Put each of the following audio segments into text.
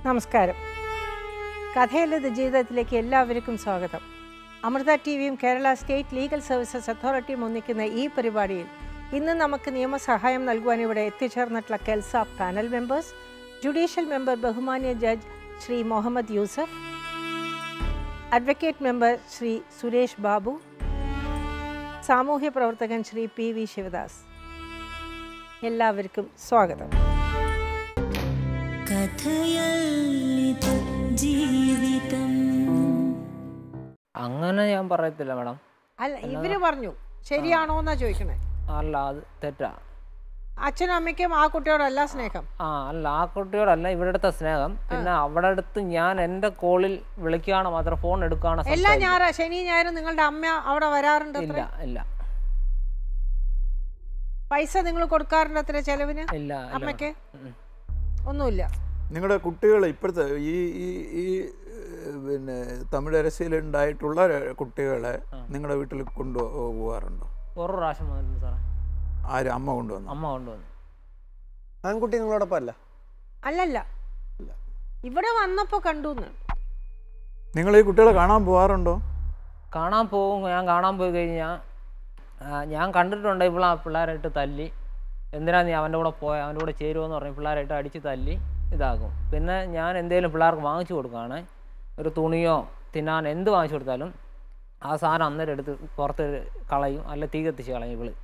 നമസ്കാരം. കഥയില്ലത് ജീവിതത്തിലേക്ക് എല്ലാവർക്കും സ്വാഗതം. അമൃത ടിവിയും കേരള സ്റ്റേറ്റ് ലീഗൽ സർവീസസ് അതോറിറ്റിയും ഒന്നിക്കുന്ന ഈ പരിപാടിയിൽ ഇന്ന് നമുക്ക് നിയമസഹായം നൽകുവാൻ ഇവിടെ എത്തിച്ചേർന്നിട്ടുള്ള KELSA panel members, judicial member ബഹുമാന്യ judge Shri Muhammad Yusuf, advocate member Shri Suresh Babu, സാമൂഹ്യ പ്രവർത്തകൻ ശ്രീ PV ശിവദാസ്. എല്ലാവർക്കും സ്വാഗതം. അങ്ങനെ ഞാൻ പറയത്തില്ല മാഡം. അല്ല, ഇവര് പറഞ്ഞു ശരിയാണോ എന്നാ ചോദിക്കണേ. അല്ല, അത് തെറ്റാ. അച്ഛനും അമ്മയ്ക്കും ആ കുട്ടിയോടല്ല സ്നേഹം. അല്ല, ആ കുട്ടിയോടല്ല ഇവിടെ അടുത്ത സ്നേഹം. പിന്നെ അവിടെ അടുത്ത് ഞാൻ എൻ്റെ കോളിൽ വിളിക്കുകയാണ് മാത്രം, ഫോൺ എടുക്കുകയാണ്. എല്ലാ ശനി ഞായറും നിങ്ങളുടെ അമ്മ അവിടെ വരാറുണ്ട്? ഇല്ല ഇല്ല. പൈസ നിങ്ങൾ കൊടുക്കാറുണ്ട് അത്ര ചെലവിന്? ഇല്ല. അമ്മയ്ക്ക് ഒന്നുമില്ല. നിങ്ങളുടെ കുട്ടികൾ ഇപ്പോഴത്തെ ഈ പിന്നെ തമിഴ് അരസിലുണ്ടായിട്ടുള്ള കുട്ടികളെ നിങ്ങളുടെ വീട്ടിൽ കൊണ്ടുപോകാറുണ്ടോ? ഒരു പ്രാവശ്യം വന്നിട്ടുണ്ട് സാറേ. ആര്? അമ്മ കൊണ്ടുവന്നു? അമ്മ കൊണ്ടുവന്നു. ആൺകുട്ടി നിങ്ങളോടൊപ്പം അല്ല? അല്ലല്ല, ഇവിടെ വന്നപ്പോ കണ്ടു. നിങ്ങൾ ഈ കുട്ടികളെ കാണാൻ പോകാറുണ്ടോ? കാണാൻ പോകും. ഞാൻ കാണാൻ പോയി കഴിഞ്ഞാൽ ഞാൻ കണ്ടിട്ടുണ്ട് ഇപ്പോൾ ആ പിള്ളേരായിട്ട് തല്ലി. എന്തിനാ നീ അവൻ്റെ കൂടെ പോയ, അവൻ്റെ കൂടെ ചേരുമെന്ന് പറഞ്ഞ് പിള്ളേരായിട്ട് അടിച്ച് തല്ലി ഇതാകും. പിന്നെ ഞാൻ എന്തെങ്കിലും പിള്ളേർക്ക് വാങ്ങിച്ചു കൊടുക്കുകയാണ്, ഒരു തുണിയോ തിന്നാൻ എന്ത് വാങ്ങിച്ചു കൊടുത്താലും ആ സാധനം അന്നേരം എടുത്ത് പുറത്ത് കളയും, അല്ല തീ കത്തിച്ച് കളയും ഇവള്.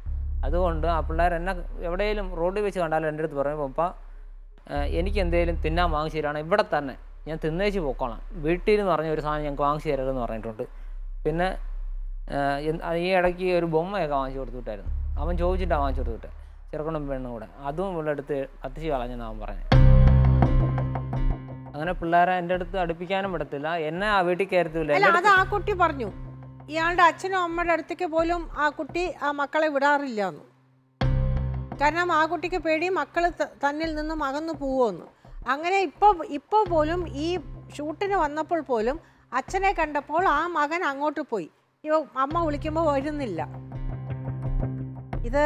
അതുകൊണ്ട് ആ പിള്ളേർ എന്നെ എവിടെയെങ്കിലും റോഡിൽ വെച്ച് കണ്ടാലും എൻ്റെ അടുത്ത് പറയും, പപ്പ എനിക്ക് എന്തെങ്കിലും തിന്നാൻ വാങ്ങിച്ചു തരാണ്, ഇവിടെ തന്നെ ഞാൻ തിന്നേച്ച് പോക്കോളാം, വീട്ടിൽ നിന്ന് പറഞ്ഞ ഒരു സാധനം ഞങ്ങൾക്ക് വാങ്ങിച്ചു തരരുതെന്ന് പറഞ്ഞിട്ടുണ്ട്. പിന്നെ ഈ ഇടയ്ക്ക് ഒരു ബൊമ്മയൊക്കെ വാങ്ങിച്ചു കൊടുത്തുവിട്ടായിരുന്നു. അവൻ ചോദിച്ചിട്ടാണ് വാങ്ങിച്ചു കൊടുത്തുവിട്ടെ, ചെറുക്കനും പെണ്ണും കൂടെ. അതും ഇവിടെ അടുത്ത് കത്തിച്ച് കളഞ്ഞെന്ന് അവൻ പറഞ്ഞു. അങ്ങനെ പിള്ളേരെ എൻ്റെ അടുത്ത് അടുപ്പിക്കാനും വിടത്തില്ല, എന്നെ ആ വീട്ടിൽ കയറത്തില്ല. അത് ആ കുട്ടി പറഞ്ഞു, ഇയാളുടെ അച്ഛനും അമ്മയുടെ അടുത്തേക്ക് പോലും ആ കുട്ടി ആ മക്കളെ വിടാറില്ല എന്ന്. കാരണം ആ കുട്ടിക്ക് പേടി മക്കൾ തന്നിൽ നിന്നും അകന്നു പോവുമെന്ന്. അങ്ങനെ ഇപ്പോൾ പോലും ഈ ഷൂട്ടിന് വന്നപ്പോൾ പോലും അച്ഛനെ കണ്ടപ്പോൾ ആ മകൻ അങ്ങോട്ട് പോയി. അമ്മ വിളിക്കുമ്പോൾ വരുന്നില്ല. ഇത്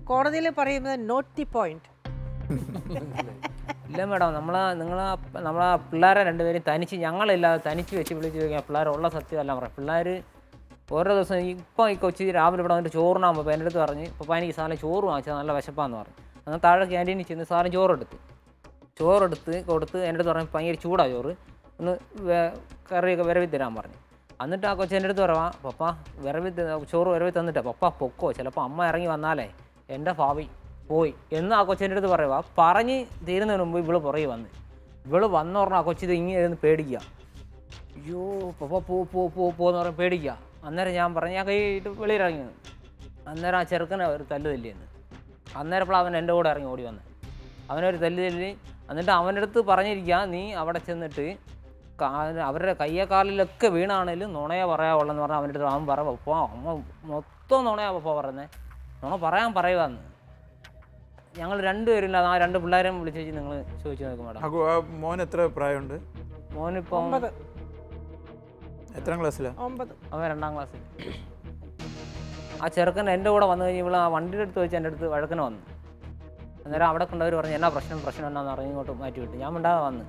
കോടതിയിൽ പറയുന്നത് നോട്ട് ദി പോയിന്റ്. ഇല്ല മാഡം, നമ്മളെ പിള്ളേരെ രണ്ടുപേരും തനിച്ച്, ഞങ്ങളില്ലാതെ തനിച്ച് വെച്ച് വിളിച്ച് ചോദിക്കാം. പിള്ളേരുള്ള സത്യമല്ല പറയാം. പിള്ളേർ ഓരോ ദിവസം ഇപ്പം ഈ കൊച്ചി രാവിലെ ഇവിടെ വന്നിട്ട് ചോറിനാകുമ്പോൾ എൻ്റെ അടുത്ത് പറഞ്ഞ്, ഇപ്പോൾ എനിക്ക് സാധനം ചോറ് വാങ്ങിച്ചാൽ നല്ല വിശപ്പാന്ന് പറഞ്ഞു. അങ്ങനെ താഴെ ക്യാൻറ്റീനിൽ ചെന്ന് സാധനം ചോറെടുത്ത് കൊടുത്ത് എൻ്റെ അടുത്ത് പറഞ്ഞു, ഭയങ്കര ചൂടാ ചോറ്, ഒന്ന് കറിയൊക്കെ വിരവി തരാൻ പറഞ്ഞു. എന്നിട്ട് ആ കൊച്ചു എൻ്റെ അടുത്ത് പറയാം, പപ്പ ചോറ് വിരവി തന്നിട്ടാ പപ്പ പൊക്കോ, ചിലപ്പോൾ അമ്മ ഇറങ്ങി വന്നാലേ എൻ്റെ ഭാവി പോയി എന്ന് ആ കൊച്ചിൻ്റെ അടുത്ത് പറയുക. പറഞ്ഞ് തീരുന്നതിന് മുമ്പ് ഇവള് പുറകെ ഇവള് വന്നു പറഞ്ഞാൽ ആ കൊച്ചിത് ഇങ്ങനെ പേടിക്കുക. അയ്യോ പപ്പ പോന്ന് പറഞ്ഞാൽ പേടിക്കുക. അന്നേരം ഞാൻ പറഞ്ഞു, ഞാൻ കൈയിട്ട് വെളിയിലിറങ്ങിയത്. അന്നേരം ആ ചെറുക്കനെ ഒരു തല്ല് തല്ലിയെന്ന്. അന്നേരം അപ്പോൾ അവൻ എൻ്റെ കൂടെ ഇറങ്ങി ഓടി വന്ന് അവനൊരു തല്ല് തല്ലി. എന്നിട്ട് അവൻ്റെ അടുത്ത് പറഞ്ഞിരിക്കുക, നീ അവിടെ ചെന്നിട്ട് അവരുടെ കയ്യക്കാലിലൊക്കെ വീണാണേലും നുണയെ പറയാവുള്ളെന്ന് പറഞ്ഞാൽ അവൻ്റെ അടുത്ത് അവൻ പറയാം, പപ്പ അമ്മ മൊത്തം നുണയാ പപ്പ പറയുന്നത്, നുണ പറയുകയെന്ന്. ഞങ്ങൾ രണ്ടുപേരില്ല, ആ രണ്ട് പിള്ളേരെയും വിളിച്ച് വെച്ച് നിങ്ങൾ ചോദിച്ചു നോക്കും മാഡം. മോൻ എത്ര പ്രായമുണ്ട്? മോനിപ്പോൾ എത്രാം ക്ലാസ്സിലാണ്? 9. അവൻ 2ാം ക്ലാസ്സിൽ. ആ ചെറുക്കൻ എൻ്റെ കൂടെ വന്നു കഴിഞ്ഞ് ഇവൾ ആ വണ്ടിയുടെ അടുത്ത് വെച്ച് എൻ്റെ അടുത്ത് വഴക്കിന് വന്നു. അന്നേരം അവിടെ കൊണ്ടവർ പറഞ്ഞു, എന്നാ പ്രശ്നം എന്നാന്ന് പറഞ്ഞ് ഇങ്ങോട്ട് മാറ്റി വിട്ടു. ഞാൻ മിണ്ടാതെ വന്ന്.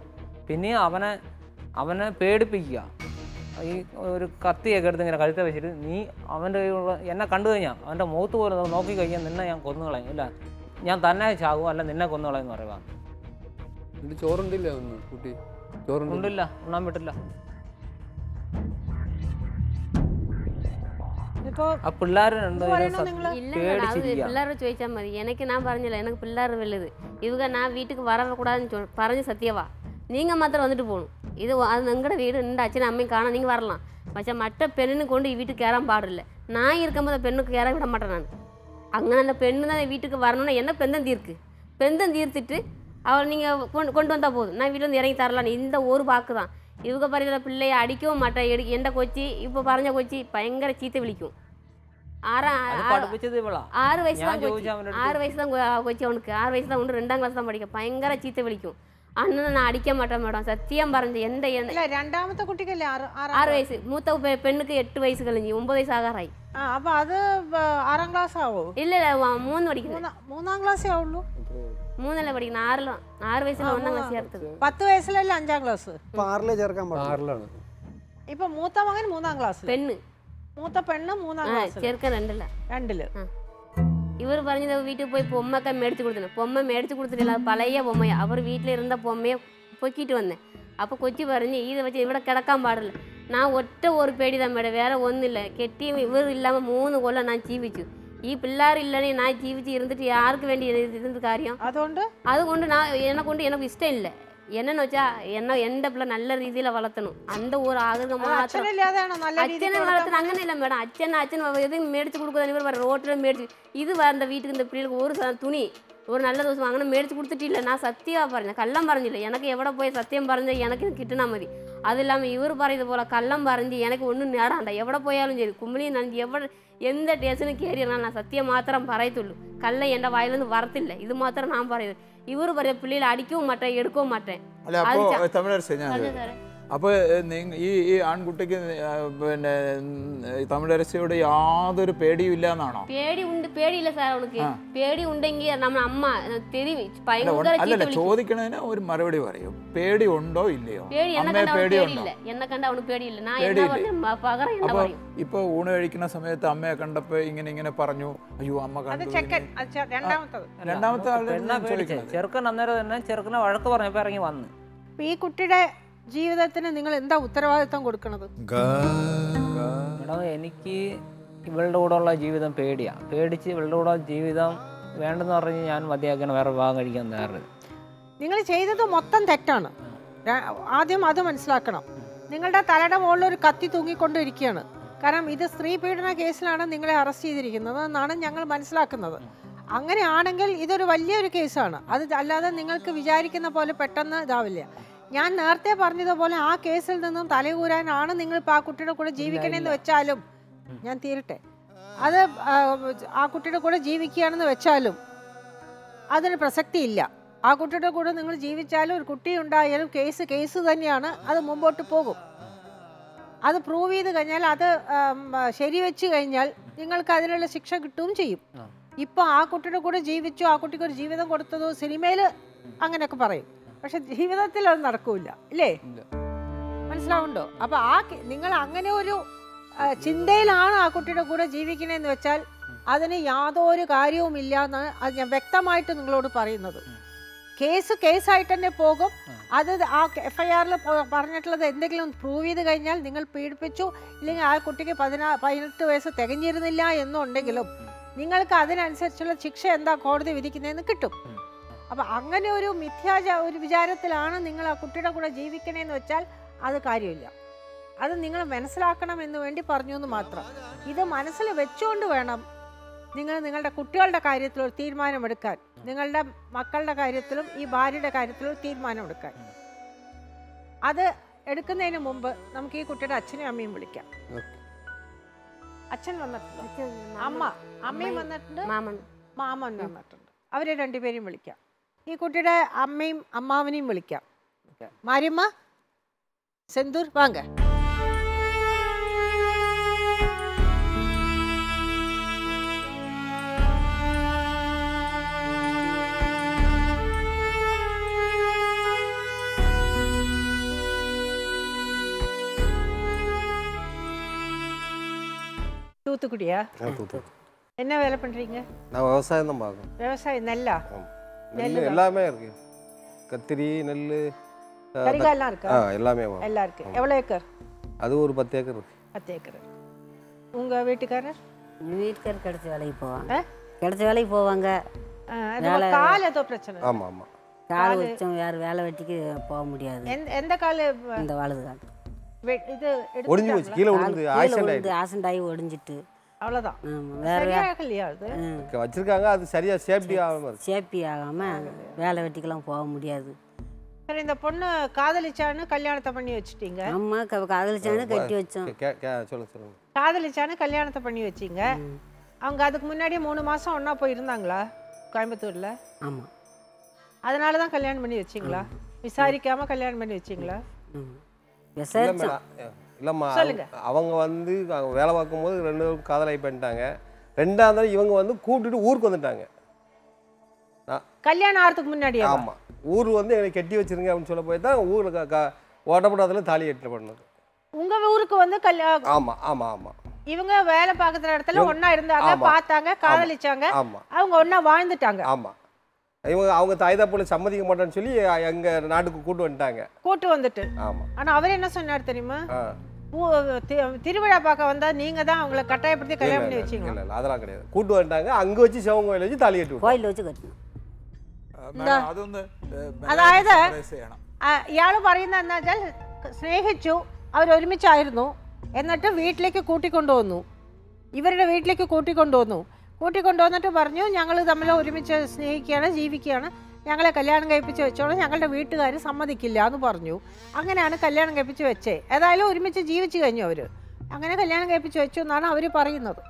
പിന്നെയും അവനെ പേടിപ്പിക്കുക. ഈ ഒരു കത്തിയൊക്കെ എടുത്ത് ഇങ്ങനെ കഴുത്ത വെച്ചിട്ട്, നീ അവൻ്റെ എന്നെ കണ്ടു കഴിഞ്ഞാൽ അവൻ്റെ മുഖത്ത് പോലും നോക്കി കഴിഞ്ഞാൽ നിന്നെ ഞാൻ കൊന്നുകളയും, ഇല്ല ഞാൻ തന്നെ ചാകും, അല്ല നിന്നെ കൊന്നുകളയെന്ന് പറയുക. ചോറുണ്ടില്ല കുട്ടി? ചോറുണ്ടില്ല, ഉണ്ണാൻ വിട്ടില്ല. ആ പിള്ളേർ പിള്ളേരോട് ചോദിച്ചാൽ മതി. എനിക്ക് ഞാൻ പറഞ്ഞില്ല, எனக்கு பிள்ளார் வெல்லுது, இவங்க நான் வீட்டுக்கு வரக்கூடாதுன்னு പറഞ്ഞ് சத்தியவா, நீங்கள் மாத்திரம் வந்துட்டு போகணும். இது அது எங்கட வீடு, இந்த அச்சனை அம்மையும் காண நீங்கள் வரலாம். പക്ഷെ மற்ற பெண்ணு கொண்டு வீட்டுக்கு கயறான் பாடில்ல. நான் இருக்கும்போது பெண்ணுக்கு கயற விட மாட்டேன் நான். അങ്ങനെ அந்த பெண்ணு தான் வீட்டுக்கு வரணும்னா என்ன பெந்தம் தீர்த்துட்டு அவள் நீங்கள் கொண்டு வந்தால் போதும், நான் வீட்டில் வந்து இறங்கி தரலான்னு. இந்த ஒரு வாக்கு தான். இவங்க പറയുന്ന பிள்ளையை அடிக்கவும் மாட்டேன். എൻ്റെ കൊച്ചി ഇപ്പോൾ പറഞ്ഞ കൊച്ചി ഭയങ്കര ചീത്ത വിളിക്കും. 6 വയസ്സ് தான் கொச்சி அவனுக்கு. 6 வயசு தான் உண்டு, 2ஆம் கிளாஸ் தான் படிக்க. பயங்கர சீத்த விളിക്കും. അന്ന് நான் அடிக்க மாட்டேன் மேடம், சத்தியம் പറഞ്ഞു. രണ്ടാമത്തെ കുട്ടിക്കല്ലേ 6 വയസ്സ്, മൂത്ത പെണ്ണുക്ക് 8 വയസ്സ് കഴിഞ്ഞു, 9 വയസ്സ് ആകാറായി. അപ്പൊ അത് 6ാം ക്ലാസ് ആവോ? ഇല്ല 3 പഠിക്കുന്നത്. 3ാം ക്ലാസ്സേ ആവുള്ളൂ. 3 പഠിക്കുന്നത്. 6 വയസ്സിൽ 1ാം ക്ലാസ് ചേർത്തത്. 10 വയസ്സിലല്ലേ 5ാം ക്ലാസ്? 6 ചേർക്കാൻ പാടില്ല. 6ലാണ്. ഇപ്പൊ മൂത്ത മകൻ 3ാം ക്ലാസ്, പെണ്ണ്. മൂത്ത പെണ്ണ് 3ാം ക്ലാസ്, ചെറുക്കൻ 2ല. 2ല്. இவர் പറഞ്ഞത് വീട്ടിൽ പോയി பொம்மைக்க മേടിച്ചു കൊടുത്തു. பொம்மை മേടിച്ചു കൊടുത്തിട്ടില്ല, പഴയ பொம்மையா. അവർ വീട്ടിലിരുന്ന பொம்மையை പൊക്കിയിട്ട് വന്നേ. അപ്പോൾ കൊച്ചി പറഞ്ഞ് ഇത് വെച്ച് ഇവിടെ കിടക്കാൻ പാടില്ല. ഞാൻ ഒറ്റ ഒരു പേടി തമ്മയുടെ, വേറെ ഒന്നില്ല. കെട്ടി ഇവർ ഇല്ലാமல் 3 കൊല്ലം ഞാൻ ജീവിച്ചു. ഈ പിള്ളേരില്ലേ ഞാൻ ജീവിച്ച് ഇരുന്നിട്ട് ആർക്ക് വേണ്ടി ഇരുന്നത് കാര്യം? അതുകൊണ്ട് எனக்கு ഇഷ്ടം ഇല്ല. என்னன்னு வச்சா எந்த பிள்ளை நல்ல ரீதியில வளர்த்தணும், அந்த ஒரு ஆகுங்க மாத்திரம். அச்சனை வளர்த்தணும் അങ്ങനെ ഇല്ല മേഡം. അച്ഛൻ എതും മേടിച്ച് കൊടുക്കുക. ഇവർ റോട്ടിൽ മേടിച്ച് ഇത് വേണ്ട വീട്ടിൽ இந்த பிள்ளைகளுக்கு ஒரு துணி ஒரு நல்ல ദിവസം അങ്ങനെ മേടിച്ച് കൊടുത്തിട്ടില്ല. ഞാൻ സത്യമാണ് പറഞ്ഞത്, കള്ളം പറഞ്ഞില്ല. എനിക്ക് എവിടെ പോയി സത്യം പറഞ്ഞാൽ എനിക്ക് കിട്ടണ മതി. അതില്ലാமல் ഇവർ പറയുന്നത് പോലെ കള്ളം പറഞ്ഞ് എനിക്ക് ഒന്നും നേടാണ്ട. എവിടെ പോയാലും ശരി കുമ്മിളി നനഞ്ഞ് എവിടെ എന്ത് ടെൻഷനും കയറിയാൽ ഞാൻ സത്യം മാത്രം പറയത്തുള്ളൂ. കള്ള എൻ്റെ വായിലൊന്നും വരത്തില്ല. ഇത് മാത്രം ഞാൻ പറയുന്നത്. ഇവർ പറയാം പിള്ളേർ അടിക്கவும் മാട്ടേன் എടുക്கவும் മാട്ടേൻ. അപ്പോൾ ഈ ആൺകുട്ടിക്ക് പിന്നെ തമിഴരസിയോട് യാതൊരു പേടിയും ഇല്ല എന്നാണോ? പേടിയില്ല സാർ. അവനക്ക് പേടി ഉണ്ടെങ്കിൽ നമ്മ അമ്മ അല്ലല്ല, ചോദിക്കണതിന് ഒരു മറുപടി പറയും. പേടി ഉണ്ടോ ഇല്ലയോ? എന്നെ കണ്ട അവന് പേടിയില്ല. ഇപ്പൊ ഊണ് കഴിക്കുന്ന സമയത്ത് അമ്മയെ കണ്ടപ്പോ ഇങ്ങനെ പറഞ്ഞു, അയ്യോ അമ്മ കണ്ടു. രണ്ടാമത്തെ ചെറുക്കൻ അന്നേരം തന്നെ ചെറുക്കനെ വഴക്ക് പറഞ്ഞപ്പോ ഇറങ്ങി വന്ന്. ഈ കുട്ടിയുടെ ജീവിതത്തിന് നിങ്ങൾ എന്താ ഉത്തരവാദിത്വം കൊടുക്കണത്? എനിക്ക് ഇവളുടെ കൂടെ ഉള്ള ജീവിതം പേടിച്ച് ഇവളുടെ കൂടെ ജീവിതം വേണ്ടെന്ന് പറഞ്ഞ് ഞാൻ മതിയാക്കണം, വേറെ വിവാഹം കഴിക്കാൻ തയ്യാറത്. നിങ്ങൾ ചെയ്തത് മൊത്തം തെറ്റാണ്. ആദ്യം അത് മനസ്സിലാക്കണം. നിങ്ങളുടെ തലയുടെ മുകളിൽ ഒരു കത്തി തൂങ്ങിക്കൊണ്ടിരിക്കുകയാണ്. കാരണം ഇത് സ്ത്രീ പീഡന കേസിലാണ് നിങ്ങളെ അറസ്റ്റ് ചെയ്തിരിക്കുന്നത് എന്നാണ് ഞങ്ങൾ മനസ്സിലാക്കുന്നത്. അങ്ങനെയാണെങ്കിൽ ഇതൊരു വലിയൊരു കേസാണ്. അത് അല്ലാതെ നിങ്ങൾക്ക് വിചാരിക്കുന്ന പോലെ പെട്ടെന്ന് ഇതാവില്ല. ഞാൻ നേരത്തെ പറഞ്ഞതുപോലെ ആ കേസിൽ നിന്നും തലകൂരാനാണ് നിങ്ങളിപ്പോൾ ആ കുട്ടിയുടെ കൂടെ ജീവിക്കണമെന്ന് വെച്ചാലും, ഞാൻ തീരട്ടെ, അത് ആ കുട്ടിയുടെ കൂടെ ജീവിക്കുകയാണെന്ന് വെച്ചാലും അതിന് പ്രസക്തിയില്ല. ആ കുട്ടിയുടെ കൂടെ നിങ്ങൾ ജീവിച്ചാലും ഒരു കുട്ടി ഉണ്ടായാലും കേസ് തന്നെയാണ്. അത് മുമ്പോട്ട് പോകും. അത് പ്രൂവ് ചെയ്ത് കഴിഞ്ഞാൽ, അത് ശരിവെച്ച് കഴിഞ്ഞാൽ നിങ്ങൾക്ക് അതിനുള്ള ശിക്ഷ കിട്ടുകയും ചെയ്യും. ഇപ്പോൾ ആ കുട്ടിയുടെ കൂടെ ജീവിച്ചു, ആ കുട്ടിക്ക് ഒരു ജീവിതം കൊടുത്തതോ സിനിമയിൽ അങ്ങനെയൊക്കെ പറയും. പക്ഷെ ജീവിതത്തിൽ അത് നടക്കൂല, ഇല്ലേ? മനസ്സിലാവുണ്ടോ? അപ്പൊ നിങ്ങൾ അങ്ങനെ ഒരു ചിന്തയിലാണ് ആ കുട്ടിയുടെ കൂടെ ജീവിക്കണേന്ന് വെച്ചാൽ അതിന് യാതൊരു കാര്യവും ഇല്ല എന്നാണ് അത് ഞാൻ വ്യക്തമായിട്ട് നിങ്ങളോട് പറയുന്നത്. കേസായിട്ട് തന്നെ പോകും. അത് ആ FIR-ൽ പറഞ്ഞിട്ടുള്ളത് എന്തെങ്കിലും പ്രൂവ് ചെയ്ത് കഴിഞ്ഞാൽ നിങ്ങൾ പീഡിപ്പിച്ചു, ഇല്ലെങ്കിൽ ആ കുട്ടിക്ക് 18 വയസ്സ് തികഞ്ഞിരുന്നില്ല എന്നുണ്ടെങ്കിലും നിങ്ങൾക്ക് അതിനനുസരിച്ചുള്ള ശിക്ഷ എന്താ കോടതി വിധിക്കുന്നതെന്ന് കിട്ടും. അപ്പം അങ്ങനെ ഒരു ഒരു വിചാരത്തിലാണ് നിങ്ങൾ ആ കുട്ടിയുടെ കൂടെ ജീവിക്കണേന്ന് വെച്ചാൽ അത് കാര്യമില്ല. അത് നിങ്ങൾ മനസ്സിലാക്കണം എന്ന് വേണ്ടി പറഞ്ഞു എന്ന് മാത്രം. ഇത് മനസ്സിൽ വെച്ചുകൊണ്ട് വേണം നിങ്ങൾ നിങ്ങളുടെ കുട്ടികളുടെ കാര്യത്തിൽ ഒരു തീരുമാനമെടുക്കാൻ, നിങ്ങളുടെ മക്കളുടെ കാര്യത്തിലും ഈ ഭാര്യയുടെ കാര്യത്തിലും ഒരു തീരുമാനമെടുക്കാൻ. അത് എടുക്കുന്നതിന് മുമ്പ് നമുക്ക് ഈ കുട്ടിയുടെ അച്ഛനെയും അമ്മയും വിളിക്കാം. അച്ഛൻ വന്നിട്ടുണ്ട്, അമ്മയും വന്നിട്ടുണ്ട്, മാമൻ വന്നിട്ടുണ്ട്. അവരെ രണ്ടുപേരെയും വിളിക്കാം. ഈ കുട്ടിയുടെ അമ്മയും അമ്മാവനെയും വിളിക്കാം. മാരിയമ്മ, സെന്തൂർ, വാങ്ക. தூத்துக்குடியா? என்ன வேலை பண்றீங்க? நான் விவசாயம் தான் பார்க்கணும். விவசாயம், நெல்லா? நெல் எல்லாமே இருக்கு. கத்திரி, நெல், கரிகாலாம் இருக்கா? எல்லாமே எல்லாம் இருக்கு. எவ்வளவு ஏக்கர்? அது ஒரு 10 ஏக்கர் இருக்கு. 10 ஏக்கர். உங்க வீட்டுக்காரர்? வீட்டுக்காரர் கிடைச்ச வேலைக்கு போவாங்க. கிடைச்ச வேலைக்கு போவாங்க. கால் ஏதோ பிரச்சனை? ஆமா ஆமா. கால் வச்சோம், வேற வேலை வெட்டிக்கு போக முடியாது. எந்த கால்? இந்த வலது கால். இது ஒடிஞ்சு போச்சு, கீழ விழுந்து ஆக்சிடென்ட் ஆகி ஒடிஞ்சிட்டு. அவ்வளவுதான். வேற சரியாகலையா? அது வச்சிருக்காங்க, அது சரியா சேஃப்டி ஆகாம வேலை வெட்டிக்கெல்லாம் போக முடியாது. சரி, இந்த பொண்ணு காதலிச்சான்னு கல்யாணத்தை பண்ணி வச்சிட்டீங்க? ஆமா, காதலிச்சான்னு கட்டி வச்சோம். சொல்லுங்க. காதலிச்சான்னு கல்யாணத்தை பண்ணி வச்சீங்க. அவங்க அதுக்கு முன்னாடி 3 மாசம் ஒண்ணா போய் இருந்தாங்களா கோயம்புத்தூர்ல? ஆமா. அதனால தான் கல்யாணம் பண்ணி வச்சீங்களா? விசாரிக்காம கல்யாணம் பண்ணி வச்சீங்களா? இல்லைம்மா சொல்லுங்க. அவங்க வந்து வேலை பார்க்கும்போது 2 பேரும் காதலாகி பண்ணிட்டாங்க. 2ஆவது நாள் இவங்க வந்து கூப்பிட்டுட்டு ஊருக்கு வந்துட்டாங்க. கல்யாணம் ஆகிறதுக்கு முன்னாடியே ஆமாம், ஊர் வந்து எங்களை கட்டி வச்சிருங்க அப்படின்னு சொல்ல போய் தான் ஊரில் ஓட்டப்படாததில் தாலி கட்ட பண்ணது. உங்க ஊருக்கு வந்து ஆமாம் ஆமாம் ஆமாம் இவங்க வேலை பார்க்குற இடத்துல ஒண்ணா இருந்தாங்க, பார்த்தாங்க, காதலிச்சாங்க, ஆமாம் அவங்க ஒண்ணா வாழ்ந்துட்டாங்க. ஆமாம். அவங்க தாய் தப்புல சம்மதிக்க மாட்டேன்னு சொல்லி எங்கள் நாட்டுக்கு கூட்டு வந்துட்டாங்க. கூட்டு வந்துட்டு. ஆமாம். ஆனா அவர் என்ன சொன்னார் தெரியுமா? ஆ திருவிழா பார்க்க வந்தா நீங்க தான் அவங்களை கட்டாயப்படுத்தி கல்யாணம் பண்ணி வச்சீங்க. இல்லை இல்லை அதெல்லாம் கிடையாது. கூட்டு வந்துட்டாங்க, அங்கே வச்சு சிவன் கோயில் வச்சு தாலி கட்டி விட்டாங்க. കോയിൽ വെച്ച് കെട്ടണം. മാഡം അതൊന്ന് അതായത് express ചെയ്യണം. ഇയാൾ പറയുന്നത് എന്താ വെച്ചാൽ സ്നേഹിച്ചു, അവരൊരുമിച്ചായിരുന്നു, എന്നിട്ട് വീട്ടിലേക്ക് കൂട്ടിക്കൊണ്ടുവന്നു, ഇവരുടെ വീട്ടിലേക്ക് കൂട്ടിക്കൊണ്ടുവന്നിട്ട് പറഞ്ഞു ഞങ്ങൾ തമ്മിൽ ഒരുമിച്ച് സ്നേഹിക്കുകയാണ്, ജീവിക്കുകയാണ്, ഞങ്ങളെ കല്യാണം കഴിപ്പിച്ച് വെച്ചോളാം, ഞങ്ങളുടെ വീട്ടുകാർ സമ്മതിക്കില്ല എന്ന് പറഞ്ഞു. അങ്ങനെയാണ് കല്യാണം കഴിപ്പിച്ച് വെച്ചേ. ഏതായാലും ഒരുമിച്ച് ജീവിച്ചു കഴിഞ്ഞു അവർ. അങ്ങനെ കല്യാണം കഴിപ്പിച്ച് വെച്ചു എന്നാണ് അവർ പറയുന്നത്.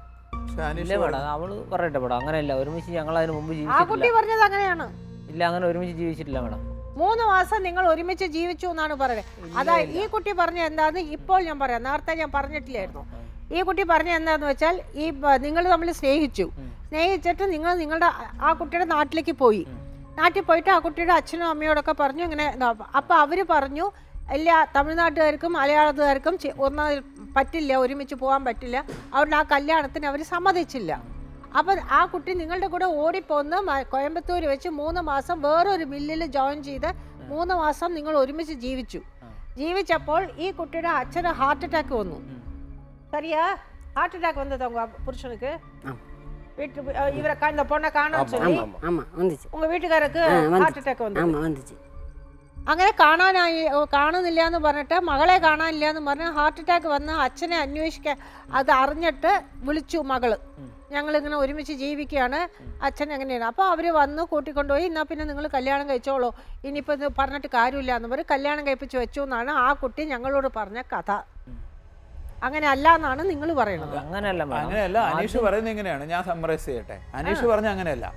ഇല്ല മേഡം, അവള് പറയട്ടെ മേഡം, അങ്ങനെയല്ല. ഒരുമിച്ച് ഞങ്ങൾ അതിന് മുമ്പ് ആ കുട്ടി ജീവിച്ചിട്ടില്ല. പറഞ്ഞത് അങ്ങനെയാണ്. ഇല്ല, അങ്ങനെ ഒരുമിച്ച് ജീവിച്ചിട്ടില്ല മേഡം. 3 മാസം നിങ്ങൾ ഒരുമിച്ച് ജീവിച്ചു എന്നാണ് പറയുന്നത്. അതായത് ഈ കുട്ടി പറഞ്ഞ എന്താന്ന് ഇപ്പോൾ ഞാൻ പറയാം, നേരത്തെ ഞാൻ പറഞ്ഞിട്ടില്ലായിരുന്നു. ഈ കുട്ടി പറഞ്ഞ എന്താന്ന് വെച്ചാൽ ഈ നിങ്ങൾ തമ്മിൽ സ്നേഹിച്ചിട്ട് നിങ്ങളുടെ ആ കുട്ടിയുടെ നാട്ടിലേക്ക് പോയി. നാട്ടിൽ പോയിട്ട് ആ കുട്ടിയുടെ അച്ഛനും അമ്മയോടൊക്കെ പറഞ്ഞു ഇങ്ങനെ. അപ്പോൾ അവർ പറഞ്ഞു എല്ലാ തമിഴ്നാട്ടുകാർക്കും മലയാളത്തുകാർക്കും ഒന്നും പറ്റില്ല, ഒരുമിച്ച് പോകാൻ പറ്റില്ല, അതുകൊണ്ട് ആ കല്യാണത്തിന് അവർ സമ്മതിച്ചില്ല. അപ്പം ആ കുട്ടി നിങ്ങളുടെ കൂടെ ഓടിപ്പോന്ന് കോയമ്പത്തൂർ വെച്ച് 3 മാസം വേറൊരു മില്ലിൽ ജോയിൻ ചെയ്ത് 3 മാസം നിങ്ങൾ ഒരുമിച്ച് ജീവിച്ചപ്പോൾ ഈ കുട്ടിയുടെ അച്ഛന് ഹാർട്ട് അറ്റാക്ക് വന്നു. சரியா? ഹാർട്ട് അറ്റാക്ക് വന്നത് உங்க புருஷனுக்கு வீட்டு இவரை இந்த பொண்ணை காணான்னு சொல்லி ஆமாம் வந்துச்சு. உங்க வீட்டுக்காரருக்கு ഹാർട്ട് അറ്റാക്ക് വന്നു. ஆமாம் வந்துச்சு. അങ്ങനെ കാണുന്നില്ല എന്ന് പറഞ്ഞിട്ട് മകളെ കാണാനില്ല എന്ന് പറഞ്ഞ് ഹാർട്ട് അറ്റാക്ക് വന്ന് അച്ഛനെ അന്വേഷിക്കാൻ അത് അറിഞ്ഞിട്ട് വിളിച്ചു മകള്, ഞങ്ങളിങ്ങനെ ഒരുമിച്ച് ജീവിക്കുകയാണ്, അച്ഛൻ എങ്ങനെയാണ്. അപ്പോൾ അവർ വന്ന് കൂട്ടിക്കൊണ്ടുപോയി. എന്നാൽ പിന്നെ നിങ്ങൾ കല്യാണം കഴിച്ചോളൂ, ഇനിയിപ്പോൾ ഇത് പറഞ്ഞിട്ട് കാര്യമില്ല എന്ന് പറഞ്ഞ് കല്യാണം കഴിപ്പിച്ച് വെച്ചു എന്നാണ് ആ കുട്ടി ഞങ്ങളോട് പറഞ്ഞ കഥ. അങ്ങനെ അല്ല എന്നാണ് നിങ്ങൾ പറയുന്നത്. അങ്ങനെയല്ല മേഡം. അങ്ങനെയല്ല, അനീഷ് പറയുന്നത് എങ്ങനെയാണ്, ഞാൻ സമ്മറൈസ് ചെയ്യട്ടെ. അനീഷ് പറഞ്ഞ അങ്ങനെയല്ല.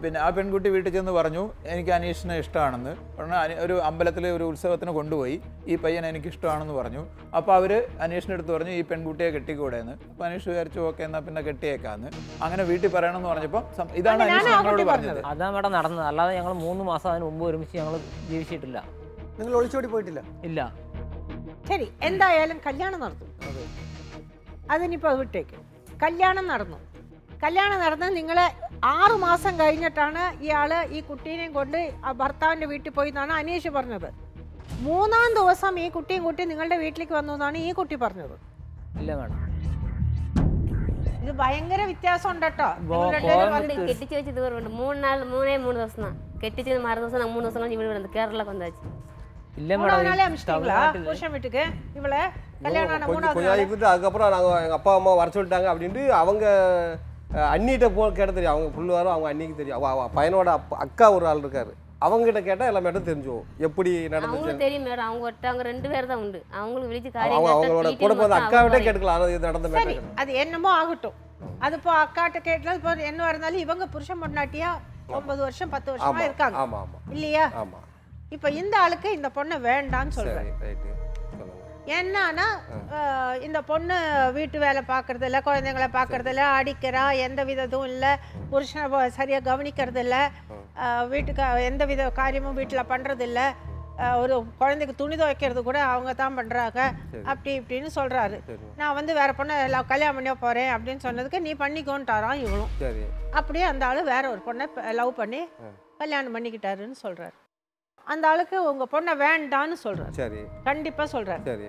പിന്നെ ആ പെൺകുട്ടി വീട്ടിൽ ചെന്ന് പറഞ്ഞു എനിക്ക് അനീഷിനെ ഇഷ്ടമാണെന്ന് പറഞ്ഞാൽ ഒരു അമ്പലത്തിൽ ഒരു ഉത്സവത്തിന് കൊണ്ടുപോയി ഈ പയ്യൻ എനിക്ക് ഇഷ്ടമാണെന്ന് പറഞ്ഞു. അപ്പോൾ അവർ അനീഷിൻ്റെ അടുത്ത് പറഞ്ഞു ഈ പെൺകുട്ടിയെ കെട്ടിക്കൂടെയെന്ന്. അപ്പോൾ അനീഷ് വിചാരിച്ചു ഓക്കെ എന്നാൽ പിന്നെ കെട്ടിയേക്കാന്ന്. അങ്ങനെ വീട്ടിൽ പറയണമെന്ന് പറഞ്ഞപ്പോൾ ഇതാണ് അനീഷ് ഞങ്ങളോട് പറഞ്ഞത്. അതാ മേഡം നടന്നത്. അല്ലാതെ ഞങ്ങൾ 3 മാസം അതിന് മുമ്പ് ഒരുമിച്ച് ഞങ്ങൾ ജീവിച്ചിട്ടില്ല. നിങ്ങൾ ഒളിച്ചോടി പോയിട്ടില്ല? ഇല്ല. ശരി, എന്തായാലും കല്യാണം നടന്നു. അതിനിപ്പോൾ വിട്ടേക്ക്. കല്യാണം നടന്ന് നിങ്ങൾ 6 മാസം കഴിഞ്ഞിട്ടാണ് ഇയാൾ ഈ കുട്ടീനെയും കൊണ്ട് ഭർത്താവിൻ്റെ വീട്ടിൽ പോയി എന്നാണ് അനീഷ് പറഞ്ഞത്. 3-ാം ദിവസം ഈ കുട്ടിയും കൂട്ടി നിങ്ങളുടെ വീട്ടിലേക്ക് വന്നു എന്നാണ് ഈ കുട്ടി പറഞ്ഞത്. ഇല്ല മേഡം, ഇത് ഭയങ്കര വ്യത്യാസം ഉണ്ട് കേട്ടോ. கெட்டிச்சு வச்சு இது ஒரு 3 ദിവസം தான் கெட்டிச்சு மறு ദിവസം நாங்கள் 3 ദിവസം கழிச்சு வீடு வந்து கேரளாக்கு வந்தாச்சு. இல்ல மேடம். புருஷன் வீட்டுக்கு இவளை கல்யாணம் ஆன கொஞ்சம் 3வது நாள் இருந்துட்டு அதுக்கப்புறம் நாங்கள் எங்கள் அப்பா அம்மா வர சொல்லிட்டாங்க அப்படின்ட்டு அவங்க அண்ணிகிட்ட கேட்ட தெரியும். அவங்க புள்ளுவாரும் அவங்க அண்ணிக்கு தெரியும். பையனோட அக்கா ஒரு ஆள் இருக்காரு, அவங்ககிட்ட கேட்டால் எல்லா மேட்டும் தெரிஞ்சுவோம் எப்படி நடந்துச்சு. அவங்களுக்கு தெரியும் மேடம், அவங்க 2 பேர் தான் உண்டு. அவங்களுக்கு விழிச்சு அவங்களோட கூட போய் அக்காவிட்டே கேட்டுக்கலாம் நடந்த சரி, மேட்டம். அது என்னமோ ஆகட்டும். அது இப்போ அக்காட்ட கேட்டது இப்போ என்ன இருந்தாலும் இவங்க புருஷன் பொண்டாட்டியா 9 வருஷம் 10 வருஷமா இருக்காங்க. ஆமாம் ஆமாம் இல்லையா? ஆமாம். இப்போ இந்த ஆளுக்கு இந்த பொண்ணை வேண்டான்னு சொல்றேன். ரைட்டு. என்னன்னா இந்த பொண்ணு வீட்டு வேலை பார்க்கறது இல்லை, குழந்தைங்களை பார்க்கறது இல்லை, அடிக்கிறா, எந்த விதத்தும் இல்லை, புருஷனை சரியாக கவனிக்கிறது இல்லை, வீட்டுக்கு எந்த வித காரியமும் வீட்டில் பண்ணுறது இல்லை, ஒரு குழந்தைக்கு துணி துவைக்கிறது கூட அவங்க தான் பண்ணுறாங்க, அப்படி இப்படின்னு சொல்கிறாரு. நான் வந்து வேற பொண்ணை கல்யாணம் பண்ணிய போகிறேன் அப்படின்னு சொன்னதுக்கு நீ பண்ணிக்கோன்ட்டாரான் இவனும். அப்படியே அந்த ஆள் வேற ஒரு பொண்ணை லவ் பண்ணி கல்யாணம் பண்ணிக்கிட்டாருன்னு சொல்கிறாரு. அந்த ஆளுக்கு உங்கள் பொண்ணை வேண்டான்னு சொல்கிறாரு. சரி, கண்டிப்பாக சொல்கிறாரு. சரி.